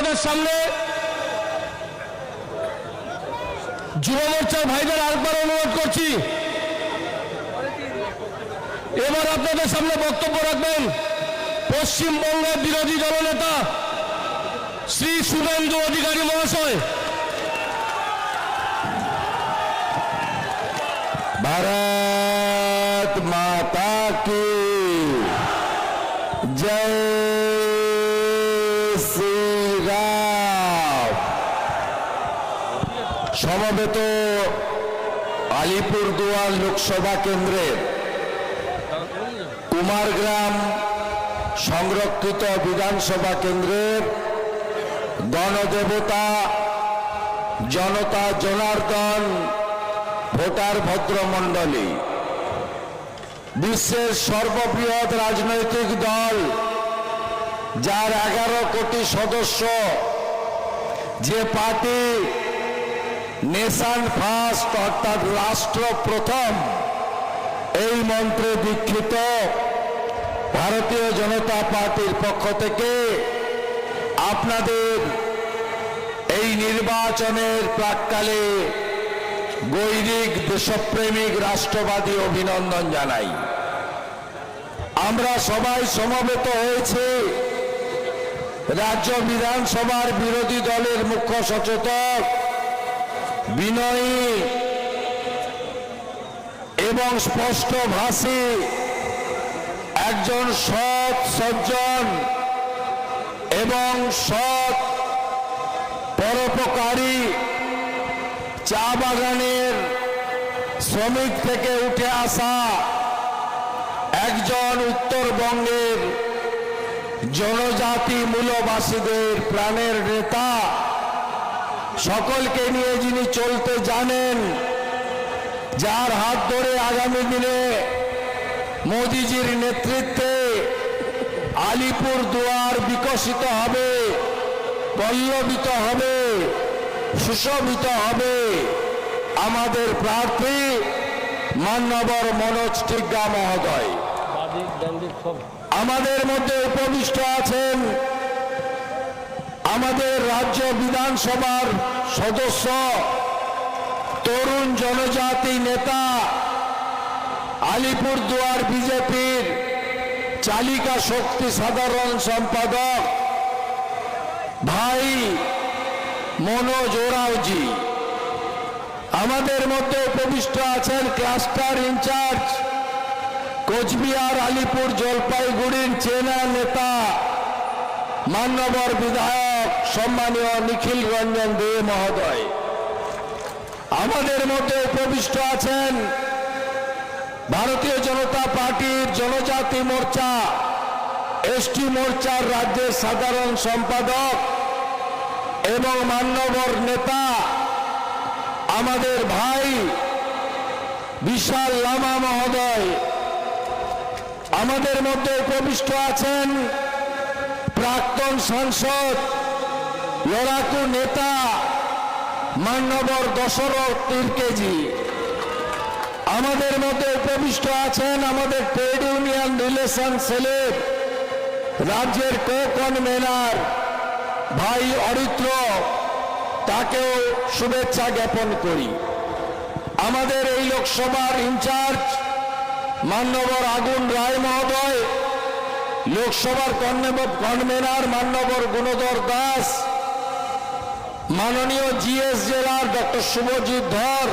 আপনাদের সামনে যুব মোর্চার ভাইদের আরেকবার অনুরোধ করছি, এবার আপনাদের সামনে বক্তব্য রাখবেন পশ্চিমবঙ্গের বিরোধী দলনেতা শ্রী শুভেন্দু অধিকারী মহাশয়। भारत माता की जय श्री राम। সমবেত আলিপুরদুয়ার লোকসভা কেন্দ্রের কুমারগ্রাম সংরক্ষিত বিধানসভা কেন্দ্রের গণদেবতা জনতা জনার্দন ভোটার ভদ্রমণ্ডলী, বিশ্বের সর্ববৃহৎ রাজনৈতিক দল যার 11 কোটি সদস্য, যে পার্টি নেশন ফার্স্ট অর্থাৎ রাষ্ট্র প্রথম এই মন্ত্রে দীক্ষিত ভারতীয় জনতা পার্টির পক্ষ থেকে আপনাদের এই নির্বাচনের প্রাক্কালে গৈরিক দেশপ্রেমিক রাষ্ট্রবাদী অভিনন্দন জানাই। আমরা সবাই সমবেত হয়েছি রাজ্য বিধানসভার বিরোধী দলের মুখ্য সচেতক, বিনয়ী এবং স্পষ্টভাষী একজন সৎ সজ্জন এবং সৎ পরোপকারী চা বাগানের শ্রমিক থেকে উঠে আসা একজন উত্তরবঙ্গের জনজাতি মূলবাসীদের প্রাণের নেতা, সকলকে নিয়ে যিনি চলতে জানেন, যার হাত ধরে আগামী দিনে মোদিজির নেতৃত্বে আলিপুরদুয়ার বিকশিত হবে, পল্লবিত হবে, সুশোভিত হবে, আমাদের প্রার্থী মাননীয় মনোজ টিগ্গা মহোদয়। আমাদের মধ্যে উপবিষ্ট আছেন আমাদের রাজ্য বিধানসভার সদস্য, তরুণ জনজাতি নেতা, আলিপুরদুয়ার বিজেপির চালিকা শক্তি সাধারণ সম্পাদক ভাই মনোজ ওরাওজি। আমাদের মধ্যে উপবিষ্ট আছেন ক্লাস্টার ইনচার্জ কোচবিহার আলিপুর জলপাইগুড়ির চেনা নেতা মান্যবর বিধায়ক সম্মানীয় নিখিল রঞ্জন দে মহোদয়। আমাদের মধ্যে উপবিষ্ট আছেন ভারতীয় জনতা পার্টির জনজাতি মোর্চা এসটি মোর্চার রাজ্যের সাধারণ সম্পাদক এবং মান্যবর নেতা আমাদের ভাই বিশাল লামা মহোদয়। আমাদের মধ্যে উপবিষ্ট আছেন প্রাক্তন সাংসদ লড়াকু নেতা মান্যবর দশরথ তির্কেজি। আমাদের মধ্যে উপবিষ্ট আছেন আমাদের ট্রেড ইউনিয়ন রিলেশন সেলের রাজ্যের কো-কনভেনার ভাই অরিত্র, তাকেও শুভেচ্ছা জ্ঞাপন করি। আমাদের এই লোকসভার ইনচার্জ মান্যবর আগুন রায় মহোদয়, লোকসভার কনভেনার মান্যবর গুণধর দাস, মাননীয় জিএস জেলার ডক্টর শুভজিৎ ধর,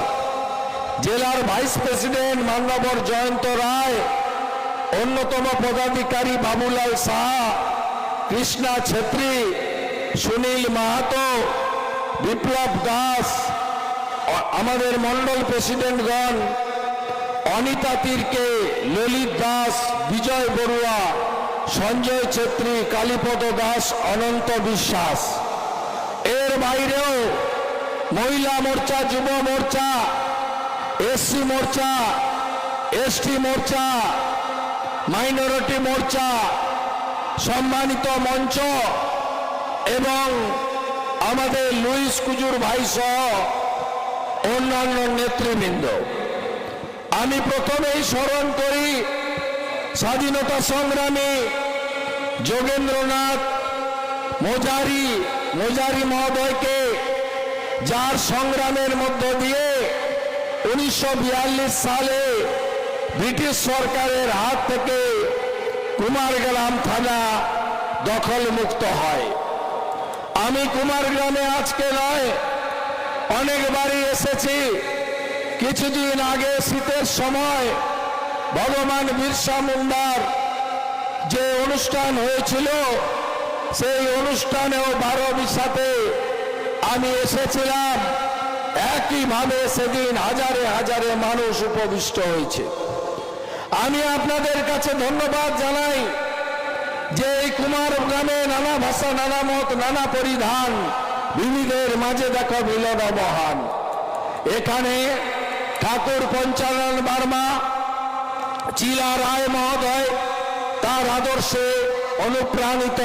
জেলার ভাইস প্রেসিডেন্ট মান্যবর জয়ন্ত রায়, অন্যতম পদাধিকারী বাবুলাল সাহা, কৃষ্ণা ছেত্রী, সুনীল মাহাতো, বিপ্লব দাস, আমাদের মন্ডল প্রেসিডেন্টগণ অনিতা তির্কে, ললিত দাস, বিজয় বড়ুয়া, সঞ্জয় ছেত্রী, কালীপদ দাস, অনন্ত বিশ্বাস। এর বাইরেও মহিলা মোর্চা, যুব মোর্চা, এসসি মোর্চা, এসটি মোর্চা, মাইনরিটি মোর্চা, সম্মানিত মঞ্চ এবং আমাদের লুইস কুজুর ভাই সহ অন্যান্য নেতৃবৃন্দ। আমি প্রথমেই স্মরণ করি স্বাধীনতা সংগ্রামী যোগেন্দ্রনাথ মজারি মুজারি মহোদয়কে, যার সংগ্রামের মধ্য দিয়ে 1942 সালে ব্রিটিশ সরকারের হাত থেকে কুমারগ্রাম থানা দখল মুক্ত হয়। আমি কুমারগ্রামে আজকে নয়, অনেকবারই এসেছি। কিছুদিন আগে শীতের সময় ভগবান বিরসা মুন্ডার যে অনুষ্ঠান হয়েছিল, সেই অনুষ্ঠানেও 12 বিশাতে আমি এসেছিলাম। একইভাবে সেদিন হাজারে হাজারে মানুষ উপবিষ্ট হয়েছে। আমি আপনাদের কাছে ধন্যবাদ জানাই যে এই কুমারগ্রামে নানা ভাষা, নানা মত, নানা পরিধান, বিবিধের মাঝে দেখো মিলন মহান। এখানে ঠাকুর পঞ্চানন বর্মা, চিলা রায় মহোদয়, তার আদর্শে অনুপ্রাণিত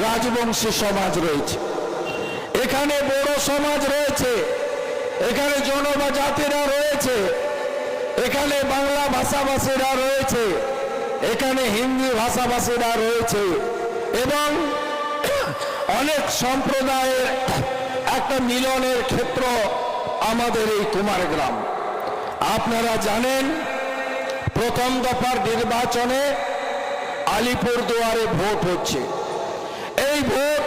রাজবংশী সমাজ রয়েছে, এখানে বড় সমাজ রয়েছে, এখানে জনজাতিরা রয়েছে, এখানে বাংলা ভাষাভাষীরা রয়েছে, এখানে হিন্দি ভাষাভাষীরা রয়েছে এবং অনেক সম্প্রদায়ের একটা মিলনের ক্ষেত্র আমাদের এই কুমারগ্রাম। আপনারা জানেন, প্রথম দফার নির্বাচনে আলিপুরদুয়ারে ভোট হচ্ছে। এই ভোট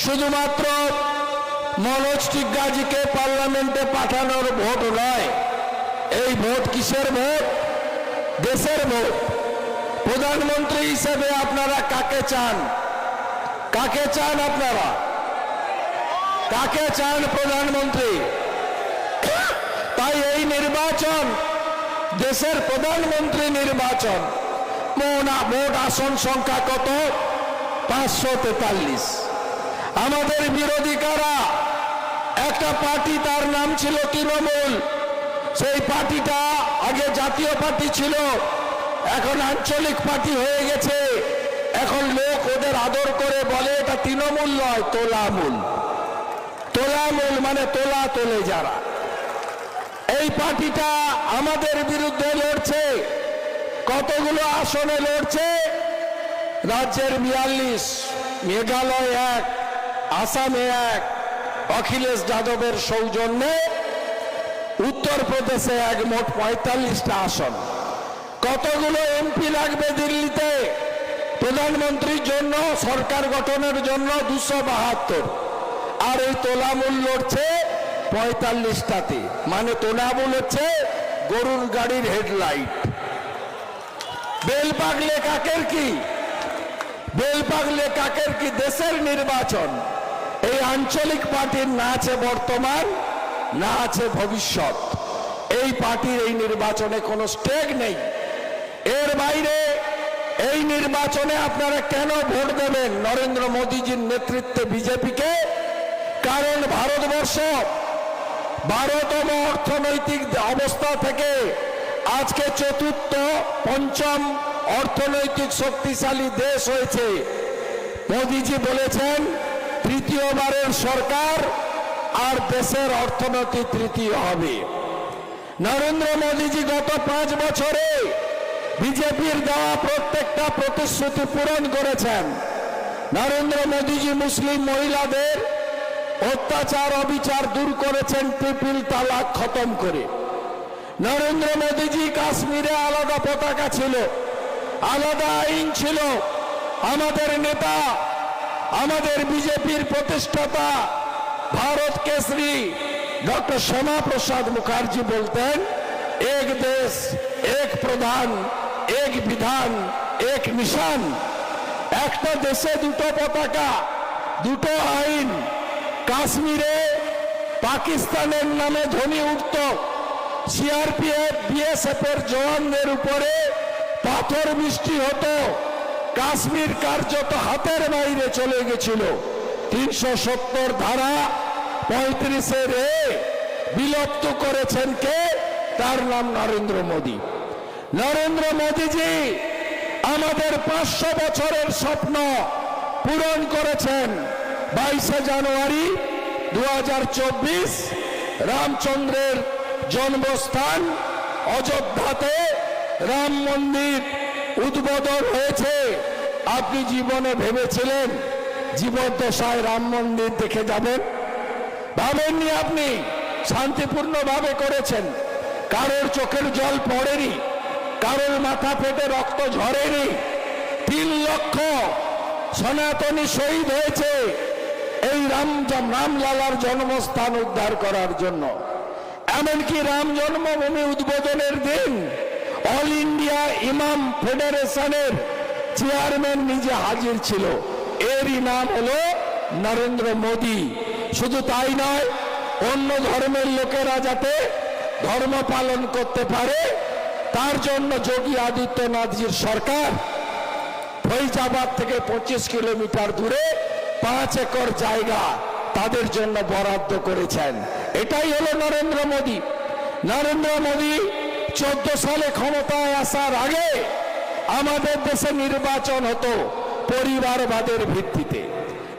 শুধুমাত্র মনোজ টিগ্গাজিকে পার্লামেন্টে পাঠানোর ভোট নয়, এই ভোট কিসের ভোট? দেশের ভোট। প্রধানমন্ত্রী হিসেবে আপনারা কাকে চান? কাকে চান আপনারা? কাকে চান প্রধানমন্ত্রী? তাই এই নির্বাচন দেশের প্রধানমন্ত্রী নির্বাচন। মোট আসন সংখ্যা কত? 543। আমাদের বিরোধী কারা? একটা পার্টি, তার নাম ছিল তৃণমূল। সেই পার্টিটা আগে জাতীয় পার্টি ছিল, এখন আঞ্চলিক পার্টি হয়ে গেছে। এখন লোক ওদের আদর করে বলে এটা তৃণমূল নয়, তোলামূল। তোলামূল মানে তোলা তোলে যারা। এই পার্টিটা আমাদের বিরুদ্ধে লড়ছে। কতগুলো আসনে লড়ছে? রাজ্যের 42, মেঘালয় 1, আসামে 1, অখিলেশ যাদবের সৌজন্যে উত্তরপ্রদেশে 1, মোট 45টা আসন। কতগুলো এমপি লাগবে দিল্লিতে প্রধানমন্ত্রীর জন্য, সরকার গঠনের জন্য? 272। আর এই তোলামূল লড়ছে 45টাতে। মানে তোলামূল হচ্ছে গরুর গাড়ির হেডলাইট। বেল পাগলে কাকের কি? বেল পাগলে কাকের কি? দেশের নির্বাচন। এই আঞ্চলিক পার্টির না আছে বর্তমান, না আছে ভবিষ্যৎ। এই পার্টির এই নির্বাচনে কোনো স্টেক নেই। এর বাইরে এই নির্বাচনে আপনারা কেন ভোট দেবেন নরেন্দ্র মোদীজির নেতৃত্বে বিজেপিকে? কারণ ভারতবর্ষ 12তম অর্থনৈতিক অবস্থা থেকে আজকে চতুর্থ, পঞ্চম অর্থনৈতিক শক্তিশালী দেশ হয়েছে। মোদীজি বলেছেন তৃতীয়বারের সরকার, আর দেশের অর্থনীতি তৃতীয় হবে। নরেন্দ্র মোদীজি গত 5 বছরে বিজেপির দেওয়া প্রত্যেকটা প্রতিশ্রুতি পূরণ করেছেন। নরেন্দ্র মোদীজি মুসলিম মহিলাদের অত্যাচার অবিচার দূর করেছেন, ট্রিপল তালাক খতম করে। নরেন্দ্র মোদীজি কাশ্মীরে আলাদা পতাকা ছিল, আলাদা আইন ছিল। আমাদের নেতা, আমাদের বিজেপির প্রতিষ্ঠাতা ভারত কেশরী ডক্টর শ্যামা প্রসাদ মুখার্জি বলতেন, এক দেশ, এক প্রধান, এক বিধান, এক নিশান। একটা দেশে দুটো পতাকা, দুটো আইন। কাশ্মীরে পাকিস্তানের নামে ধ্বনি উঠত, সিআরপিএফ, বিএসএফ এর জওয়ানদের উপরে পাথর বৃষ্টি হতো। কাশ্মীর কার্যত হাতের বাইরে চলে গেছিল। 370 ধারা 35-এর বিলুপ্ত করেছেন কে? তার নাম নরেন্দ্র মোদী। নরেন্দ্র মোদীজি আমাদের 500 বছরের স্বপ্ন পূরণ করেছেন। 22শে জানুয়ারি 2024 রামচন্দ্রের জন্মস্থান অযোধ্যাতে রাম মন্দির উদ্বোধন হয়েছে। আপনি জীবনে ভেবেছিলেন জীবদ্দশায় রাম মন্দির দেখে যাবেন? ভাবেননি আপনি? শান্তিপূর্ণভাবে করেছেন, কারোর চোখের জল পড়েনি, কারোর মাথা ফেটে রক্ত ঝরেনি। 3 লক্ষ সনাতনী শহীদ হয়েছে এই রামলালার জন্মস্থান উদ্ধার করার জন্য। এমনকি রাম জন্মভূমি উদ্বোধনের দিন অল ইন্ডিয়া ইমাম ফেডারেশনের চেয়ারম্যান নিজে হাজির ছিল। এরই নাম হলো নরেন্দ্র মোদী। শুধু তাই নয়, অন্য ধর্মের লোকেরা যাতে ধর্ম পালন করতে পারে তার জন্য যোগী আদিত্যনাথজির সরকার ফৈজাবাদ থেকে 25 কিলোমিটার দূরে 5 একর জায়গা তাদের জন্য বরাদ্দ করেছেন। এটাই হলো নরেন্দ্র মোদী। নরেন্দ্র মোদী 14 সালে ক্ষমতায় আসার আগে আমাদের দেশে নির্বাচন হতো পরিবারবাদের ভিত্তিতে,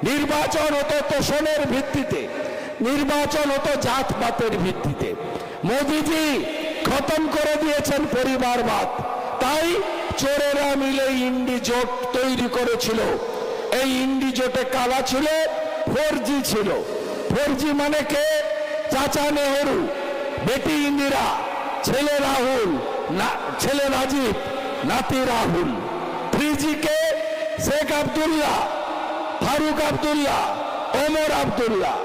নির্বাচন হতো তোষণের ভিত্তিতে, নির্বাচন হতো জাতপাতের ভিত্তিতে। মোদীজি খতম করে দিয়েছেন পরিবারবাদ। তাই চোরেরা মিলে ইন্ডি জোট তৈরি করেছিল। এই ইন্ডি জোটে কালা ছিল, 4G ছিল। 4G মানে কে? চাচা নেহরু, বেটি ইন্দিরা, ছেলে রাহুল, ছেলে রাজীব, নাতি রাহুল। 3G কে? শেখ আব্দুল্লাহ, ফারুক আব্দুল্লাহ, ওমর আব্দুল্লাহ।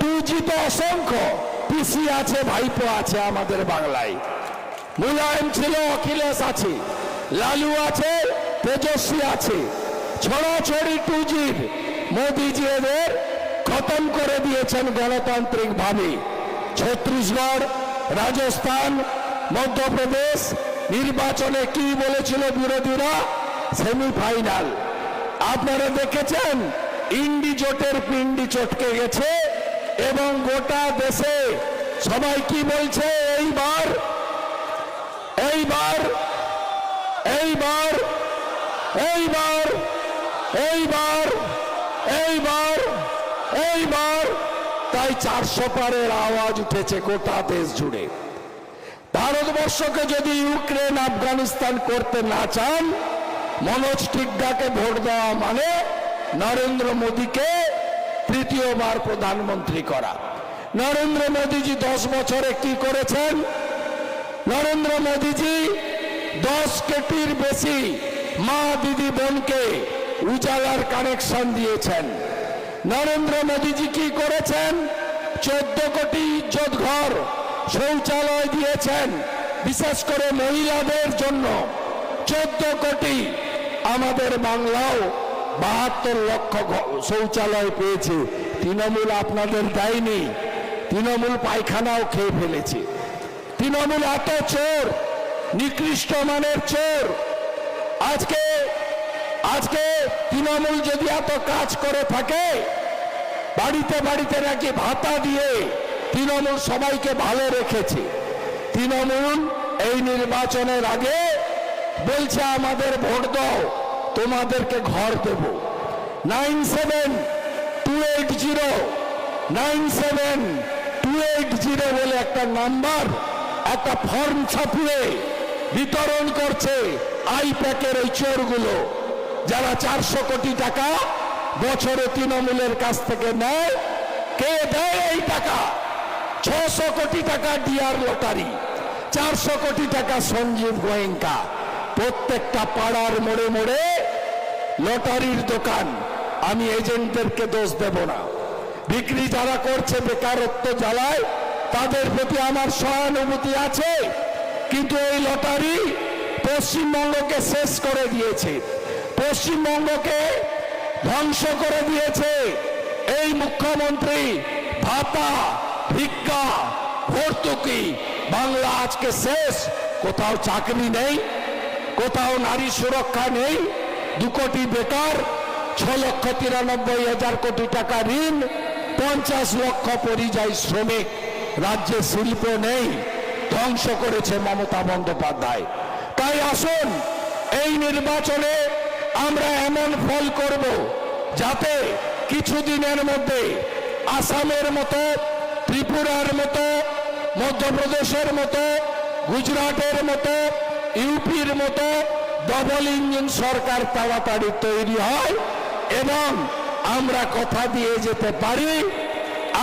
2G তো অসংখ্য, পিসি আছে, ভাইপো আছে আমাদের বাংলায়। মুলায়ম ছিল, অখিলেশ আছে, লালু আছে, তেজস্বী আছে। ছড়াছড়ি 2Gর মোদীজি এদের খতম করে দিয়েছেন গণতান্ত্রিক ভাবে। ছত্তিশগড়, রাজস্থান, মধ্যপ্রদেশ নির্বাচনে কি বলেছিল বিরোধীরা? সেমিফাইনাল। আপনারা দেখেছেন ইন্ডি জোটের পিন্ডি চটকে গেছে এবং গোটা দেশে সবাই কি বলছে? এইবার এইবার এইবার এইবার এইবার এইবার এইবার তাই 400 পারের আওয়াজ উঠেছে গোটা দেশ জুড়ে। ভারতবর্ষকে যদি ইউক্রেন আফগানিস্তান করতে না চান, মনোজ টিগ্গাকে ভোট দেওয়া মানে নরেন্দ্র মোদীকে তৃতীয়বার প্রধানমন্ত্রী করা। নরেন্দ্র মোদীজি 10 বছরে কি করেছেন? নরেন্দ্র মোদীজি 10 কোটির বেশি মা দিদি বোনকে উজালার কানেকশন দিয়েছেন। নরেন্দ্র মোদীজি কি করেছেন? 14 কোটি ইজ্জত ঘর, শৌচালয় দিয়েছেন, বিশেষ করে মহিলাদের জন্য 14 কোটি। আমাদের বাংলাও 72 লক্ষ শৌচালয় পেয়েছে। তৃণমূল আপনাদের দেয়নি, তৃণমূল পায়খানাও খেয়ে ফেলেছে। তৃণমূল এত চোর, নিকৃষ্ট মানের চোর। আজকে তৃণমূল যদি এত কাজ করে থাকে, বাড়িতে বাড়িতে নাকি ভাতা দিয়ে তৃণমূল সবাইকে ভালো রেখেছে। তৃণমূল এই নির্বাচনের আগে বলছে আমাদের ভোট দাও, তোমাদেরকে ঘর দেব। 97-280 97-280 বলে একটা নাম্বার, একটা ফর্ম ছাপিয়ে বিতরণ করছে আইপ্যাকের ওই চোরগুলো, যারা 400 কোটি টাকা বছরে তৃণমূলের কাছ থেকে নেয়। কে দেয় এই টাকা? 600 কোটি টাকা ডিআর লটারি, 400 কোটি টাকা সঞ্জীব গোয়েঙ্কা। প্রত্যেকটা পাড়ার মোড়ে মোড়ে লটারির দোকান। আমি এজেন্টদেরকে দোষ দেব না, বিক্রি যারা করছে বেকারত্ব জ্বালায় তাদের প্রতি আমার সহানুভূতি আছে। কিন্তু এই লটারি পশ্চিমবঙ্গকে শেষ করে দিয়েছে, পশ্চিমবঙ্গকে ধ্বংস করে দিয়েছে। এই মুখ্যমন্ত্রী ভাতা, ভিক্ষা, ভর্তুকি, বাংলা আজকে শেষ। কোথাও চাকরি নেই, কোথাও নারী সুরক্ষা নেই, 2 কোটি বেকার, 6,93,000 কোটি টাকা ঋণ, 50 লক্ষ পরিযায়ী শ্রমিক, রাজ্যে শিল্প নেই। ধ্বংস করেছে মমতা বন্দ্যোপাধ্যায়। তাই আসুন এই নির্বাচনে আমরা এমন ফল করব যাতে কিছুদিনের মধ্যে আসামের মতো, ত্রিপুরার মতো, মধ্যপ্রদেশের মতো, গুজরাটের মতো, ইউপির মতো ডবল ইঞ্জিন সরকার তাড়াতাড়ি তৈরি হয় এবং আমরা কথা দিয়ে যেতে পারি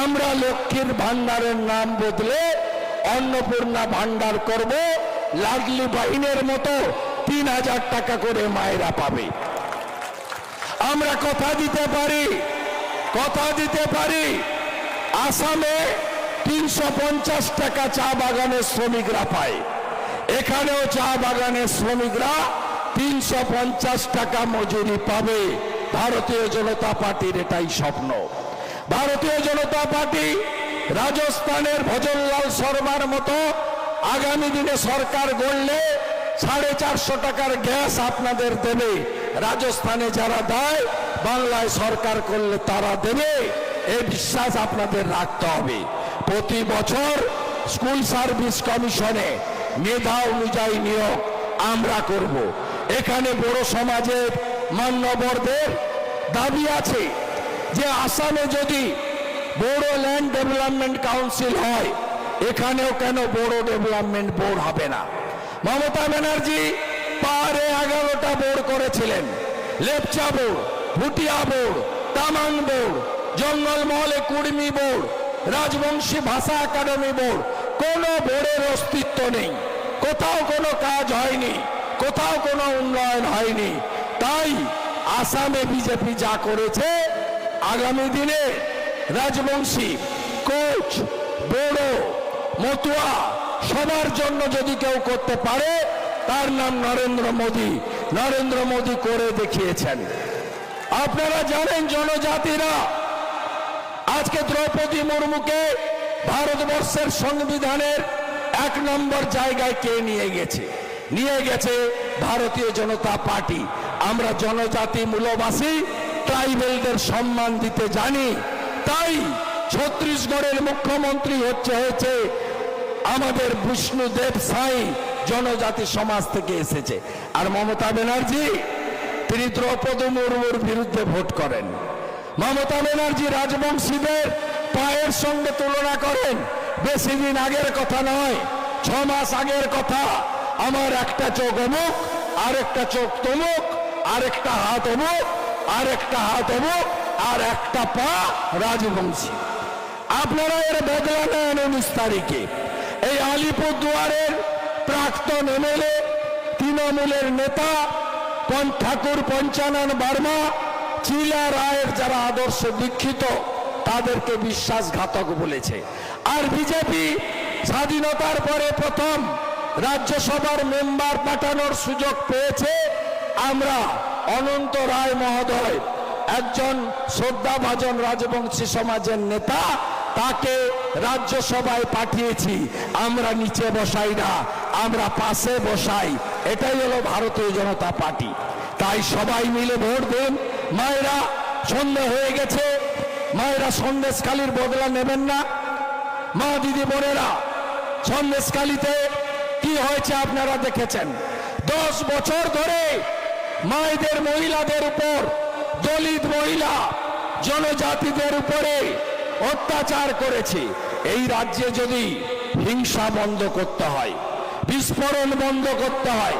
আমরা লক্ষ্মীর ভান্ডারের নাম বদলে অন্নপূর্ণা ভান্ডার করব, লাডলি বাহিনীর মতো 3000 টাকা করে মায়েরা পাবে। আমরা কথা দিতে পারি আসামে 350 টাকা চা বাগানের শ্রমিকরা পায়, এখানেও চা বাগানের শ্রমিকরা 350 টাকা মজুরি পাবে। ভারতীয় জনতা পার্টির এটাই স্বপ্ন। ভারতীয় জনতা পার্টি রাজস্থানের ভজনলাল শর্মার মতো আগামী দিনে সরকার গড়লে 450 টাকার গ্যাস আপনাদের দেবে। রাজস্থানে যারা দেয় বাংলায় সরকার করলে তারা দেবে, এই বিশ্বাস আপনাদের রাখতে হবে। প্রতি বছর স্কুল সার্ভিস কমিশনে মেধা অনুযায়ী নিয়োগ আমরা করব। এখানে বড় সমাজের মান্যবরদের দাবি আছে যে আসামে যদি বড় ল্যান্ড ডেভেলপমেন্ট কাউন্সিল হয়, এখানেও কেন বড় ডেভেলপমেন্ট বোর্ড হবে না? মমতা ব্যানার্জি পাহাড়ে 11টা বোর্ড করেছিলেন, Lepcha board, Bhutia board, Tamang board, জঙ্গলমহলে কুর্মী বোর্ড, রাজবংশী ভাষা একাডেমি বোর্ড। কোন বোর্ডের অস্তিত্ব নেই, কোথাও কোনো কাজ হয়নি, কোথাও কোনো উন্নয়ন হয়নি। তাই আসামে বিজেপি যা করেছে, আগামী দিনে রাজবংশী, কোচ, বড়ো, মতুয়া সবার জন্য যদি কেউ করতে পারে তার নাম নরেন্দ্র মোদী। নরেন্দ্র মোদী করে দেখিয়েছেন। আপনারা জানেন জনজাতিরা আজকে দ্রৌপদী মুর্মুকে ভারতবর্ষের সংবিধানের 1 নম্বর জায়গায় কে নিয়ে গেছে? ভারতীয় জনতা পার্টি। আমরা জনজাতি মূলবাসী ট্রাইবেলদের সম্মান দিতে জানি, তাই ছত্তিশগড়ের মুখ্যমন্ত্রী হয়েছে আমাদের বিষ্ণুদেব সাই, জনজাতি সমাজ থেকে এসেছে। আর মমতা ব্যানার্জি তিনি দ্রৌপদী মুর্মুর বিরুদ্ধে ভোট করেন। মমতা ব্যানার্জি রাজবংশীদের পায়ের সঙ্গে তুলনা করেন। বেশি দিন আগের কথা নয়, 6 মাস আগের কথা। আমার একটা চোখ অমুক, আরেকটা চোখ তমুক, আরেকটা হাত অমুক, আরেকটা হাত অমুক, আর একটা পা রাজবংশী। আপনারা এর বদলা নেন 19 তারিখে। এই আলিপুরদুয়ারের প্রাক্তন এমএলএ তৃণমূলের নেতা ঠাকুর পঞ্চানন বর্মা, চিলা রায়ের যারা আদর্শে দীক্ষিত তাদেরকে বিশ্বাসঘাতক বলেছে। আর বিজেপি স্বাধীনতার পরে প্রথম রাজ্যসভার মেম্বার পাঠানোর সুযোগ পেয়েছে। আমরা অনন্ত রায় মহোদয়, একজন শ্রদ্ধাভাজন রাজবংশী সমাজের নেতা, তাকে রাজ্যসভায় পাঠিয়েছি। আমরা নিচে বসাই না, আমরা পাশে বসাই। এটাই হলো ভারতীয় জনতা পার্টি। তাই সবাই মিলে ভোট দিন। মায়েরা সন্ধ্যা হয়ে গেছে, মায়েরা সন্দেশখালির বদলা নেবেন না। মা দিদি বোনেরা, সন্দেশখালিতে কি হয়েছে আপনারা দেখেছেন। 10 বছর ধরে মায়েদের, মহিলাদের উপর, দলিত মহিলা, জনজাতিদের উপরে অত্যাচার করেছে। এই রাজ্যে যদি হিংসা বন্ধ করতে হয়, বিস্ফোরণ বন্ধ করতে হয়,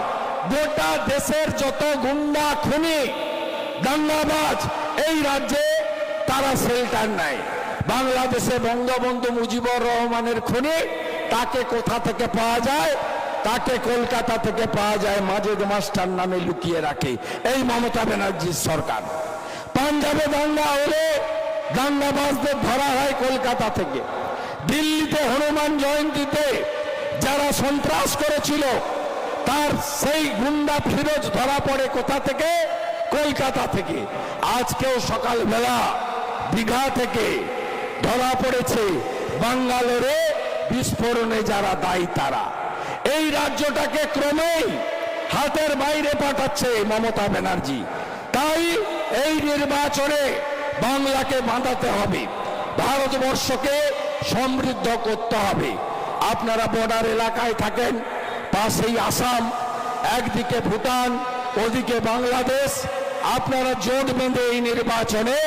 গোটা দেশের যত গুন্ডা, খুনি, দাঙ্গাবাজ এই রাজ্যে তারা শেল্টার নেয়। বাংলাদেশে বঙ্গবন্ধু মুজিবুর রহমানের খুনি, তাকে কোথা থেকে পাওয়া যায়? তাকে কলকাতা থেকে পাওয়া যায়, মাজেদ মাস্টার নামে লুকিয়ে রাখে এই মমতা ব্যানার্জির সরকার। পাঞ্জাবে দাঙ্গা হলে দাঙ্গাবাজদের ধরা হয় কলকাতা থেকে। দিল্লিতে হনুমান জয়ন্তীতে যারা সন্ত্রাস করেছিল তার সেই গুন্ডা ফিরোজ ধরা পড়ে কোথা থেকে? কলকাতা থেকে। আজকেও সকালবেলা দীঘা থেকে ধরা পড়েছে বাঙ্গালোরে বিস্ফোরণে যারা দায়ী তারা। এই রাজ্যটাকে ক্রমেই হাতের বাইরে পাঠাচ্ছে মমতা ব্যানার্জি। তাই এই নির্বাচনে বাংলাকে বাঁধাতে হবে, ভারতবর্ষকে সমৃদ্ধ করতে হবে। আপনারা বর্ডার এলাকায় থাকেন, পাশেই আসাম, একদিকে ভুটান, ওদিকে বাংলাদেশ। আপনারা জোট বেঁধে এই নির্বাচনে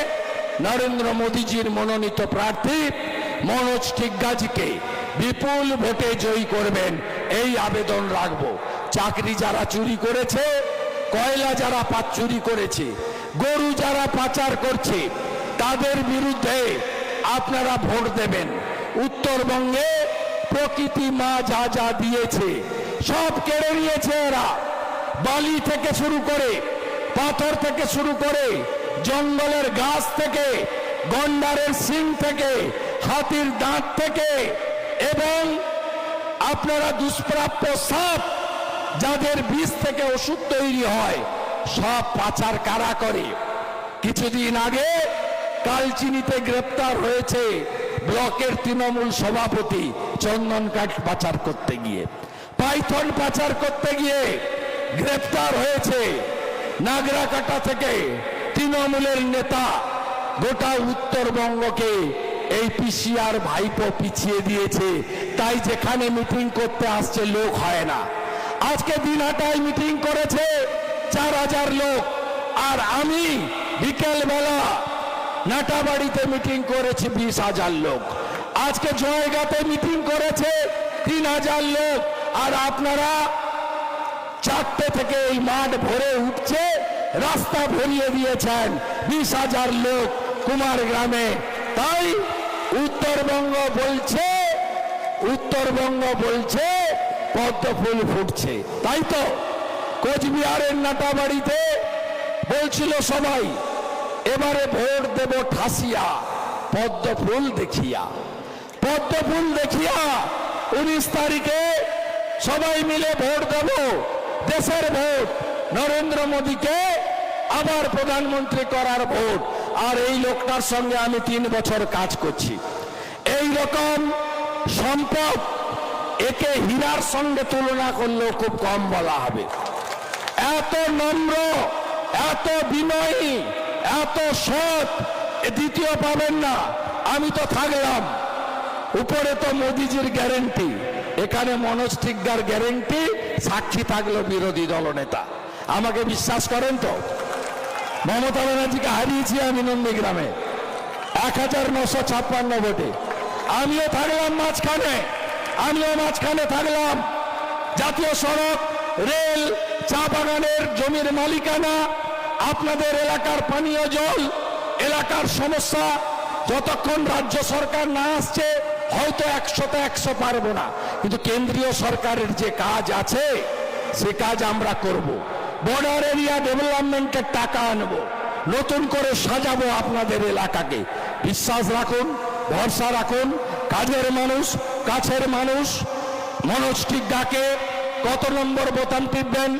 নরেন্দ্র মোদীজির মনোনীত প্রার্থী মনোজ টিগ্গাজিকে বিপুল ভোটে জয়ী করবেন, এই আবেদন রাখবো। চাকরি যারা চুরি করেছে, কয়লা যারা চুরি করেছে, গরু যারা পাচার করছে, তাদের বিরুদ্ধে আপনারা ভোট দেবেন। উত্তরবঙ্গে প্রকৃতি মা যা যা দিয়েছে সব কেড়ে নিয়েছে এরা। বালি থেকে শুরু করে, পাথর থেকে শুরু করে, জঙ্গলের গাছ থেকে, গন্ডারের শিং থেকে, হাতির দাঁত থেকে, এবং আপনারা দুষ্প্রাপ্য সাপ যাদের বীজ থেকে ওষুধ তৈরি হয় সব পাচার কারা করে। কিছুদিন আগে কালচিনিতে গ্রেপ্তার হয়েছে ব্লকের তৃণমূল সভাপতি চন্দন কাঠ পাচার করতে গিয়ে, পাইথন পাচার করতে গিয়ে গ্রেপ্তার হয়েছে নাগরাকাটা থেকে তৃণমূলের নেতা। গোটা উত্তরবঙ্গকে এই পিসিআর ভাইপো পিছিয়ে দিয়েছে, তাই যেখানে মিটিং করতে আসছে লোক হয় না। আজকে দিনহাটায় মিটিং করেছে 4000 লোক, আর আমি বিকেল বেলা নাটাবাড়িতে মিটিং করেছি 20,000 লোক। আজকে জয়গাতে মিটিং করেছে 3000 লোক, আর আপনারা 4টে থেকে এই মাঠ ভরে উঠছে, রাস্তা ভরিয়ে দিয়েছেন 20,000 লোক কুমারগ্রামে। তাই উত্তরবঙ্গ বলছে পদ্ম ফুল ফুটছে। তাই তো কোচবিহারের নাটাবাড়িতে বলছিল সবাই এবারে ভোট দেব ঠাসিয়া, পদ্ম ফুল দেখিয়া। 19 তারিখে সবাই মিলে ভোট দেব, দেশের ভোট, নরেন্দ্র মোদীকে আবার প্রধানমন্ত্রী করার ভোট। আর এই লোকটার সঙ্গে আমি 3 বছর কাজ করছি। এই রকম সম্পদ, একে হীরার সঙ্গে তুলনা করলেও খুব কম বলা হবে। এত নম্র, এত বিনয়ী, এত সৎ দ্বিতীয় পাবেন না। আমি তো থাকলাম, উপরে তো মোদিজির গ্যারেন্টি, এখানে মনোজ টিগ্গার গ্যারেন্টি, সাক্ষী থাকলো বিরোধী দলনেতা। আমাকে বিশ্বাস করেন তো? মমতা ব্যানার্জিকে হারিয়েছি আমি নন্দীগ্রামে 1956 ভোটে। আমিও মাঝখানে থাকলাম। জাতীয় সড়ক, রেল, চা বাগানের জমির মালিকানা, আপনাদের এলাকার পানীয় জল, এলাকার সমস্যা, যতক্ষণ রাজ্য সরকার না আসছে হয়তো 100তে 100 পারবো না, কিন্তু কেন্দ্রীয় সরকারের যে কাজ আছে সে কাজ আমরা করব। বর্ডার এরিয়া ডেভেলপমেন্টের টাকা আনবো, নতুন করে সাজাবো আপনাদের এলাকাকে। বিশ্বাস রাখুন, ভরসা রাখুন। কাজের মানুষ, কাছের মানুষ মনোজ টিগ্গাকে কত নম্বর বোতাম টিপবেন?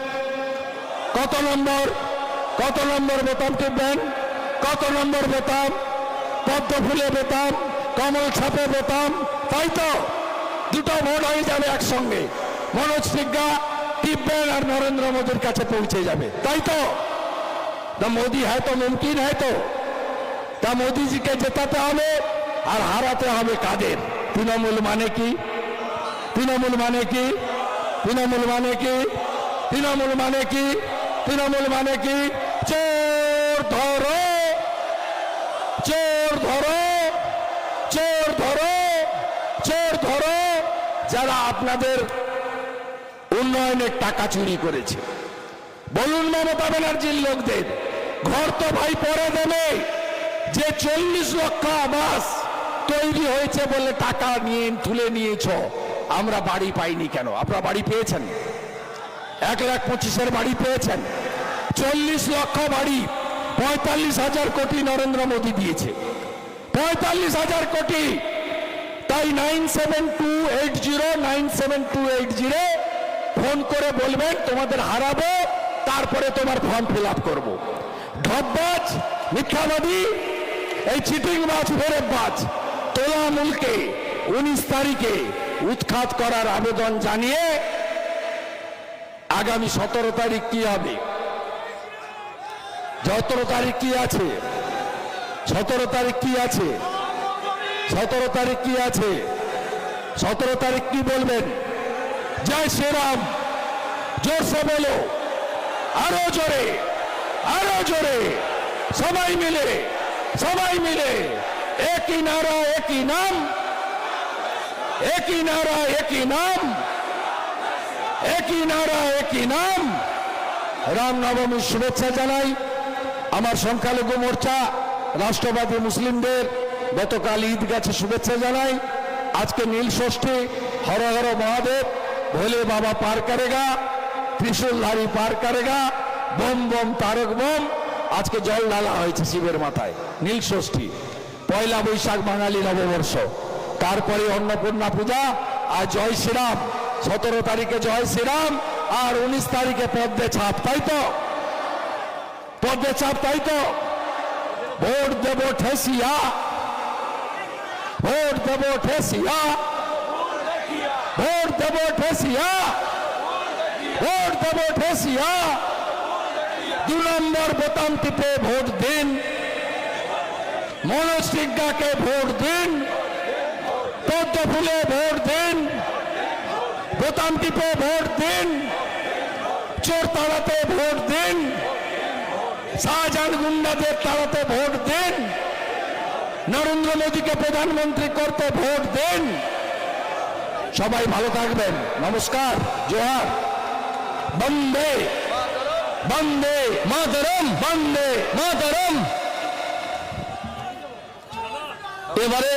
কত নম্বর বোতাম টিপবেন? কত নম্বর বোতাম? পদ্ম ফুলে বোতাম, কমল ছাপে বোতাম। তাই তো দুটো ভোট হয়ে যাবে একসঙ্গে। মনোজ টিগ্গা টিপবেন আর নরেন্দ্র মোদীর কাছে পৌঁছে যাবে। তাই তো মোদী হ্যাঁ তো মুমকিন হ্যাঁ তো। তা মোদীজিকে জেতাতে হবে আর হারাতে হবে কাদের? তৃণমূল মানে কি? তৃণমূল মানে কি? তৃণমূল মানে কি? তৃণমূল মানে কি? তৃণমূল মানে কি? চোর ধরো, চোর ধরো, চোর ধরো, চোর ধরো, যারা আপনাদের উন্নয়নের টাকা চুরি করেছে। বলুন মমতা ব্যানার্জির লোকদের, ঘর তো ভাই পরে দেবে। যে 40 লক্ষ আবাস তৈরি হয়েছে বলে টাকা নিয়ে তুলে নিয়েছ, আমরা বাড়ি পাইনি কেন? আপনারা বাড়ি পেয়েছেন? 1,25,000 বাড়ি পেয়েছেন। 40 লক্ষ বাড়ি, 45,000 কোটি নরেন্দ্র মোদী দিয়েছে। 45,000 কোটি। তাই 9728097280 ফোন করে বলবেন তোমাদের হারাবো, তারপরে তোমার ফর্ম ফিল আপ করবো। ঢপবাজ, মিথ্যাবাদী, এই চিটিংবাজ, ফেরতবাজ তোলামূলকে 19 তারিখে উৎখাত করার আবেদন জানিয়ে আগামী 17 তারিখ কি হবে? 17 তারিখ কি আছে? 17 তারিখ কি আছে? 17 তারিখ কি আছে? 17 তারিখ কি বলবেন? জয় শ্রীরাম, জোরসে বলো, আরো জোরে, আরো জোরে, সবাই মিলে, সবাই মিলে। একই নারা, একই নাম, একই নারা, একই নাম, একই নারা, একই নাম। রামনবমীর শুভেচ্ছা জানাই। আমার সংখ্যালঘু মোর্চা রাষ্ট্রবাদী মুসলিমদের গতকাল ঈদ গেছে, শুভেচ্ছা জানাই। আজকে নীল ষষ্ঠী, হর হর মহাদেব, ভোলে বাবা পার করেগা, ত্রিশূলধারী পার করেগা, বোম বোম তারক বোম। আজকে জল ঢালা হয়েছে শিবের মাথায়, নীল ষষ্ঠী। পয়লা বৈশাখ বাঙালি নববর্ষ, তারপরে অন্নপূর্ণা পূজা, আর জয় শ্রীরাম। 17 তারিখে জয় শ্রীরাম, আর 19 তারিখে পদ্মে ছাপ, তাই তো? পদ্মে ছাপ, তাই তো? ভোট দেব ঠেসিয়া, ভোট দেব ঠেসিয়া, ভোট দেব ঠেসিয়া, ভোট দেব ঠেসিয়া। 2 নম্বর বোতাম টিপে ভোট দিন, মনোজ সিংহাকে ভোট দিন, পদ্ম ফুলে ভোট দিন, বোতাম টিপে ভোট দিন, চোর তাড়াতে ভোট দিন, শাহজাহান গুন্ডাদের তাড়াতে ভোট দিন, নরেন্দ্র মোদীকে প্রধানমন্ত্রী করতে ভোট দিন। সবাই ভালো থাকবেন, নমস্কার, জোহার, বন্দে বন্দে মাতরম, বন্দে মাতরম। এবারে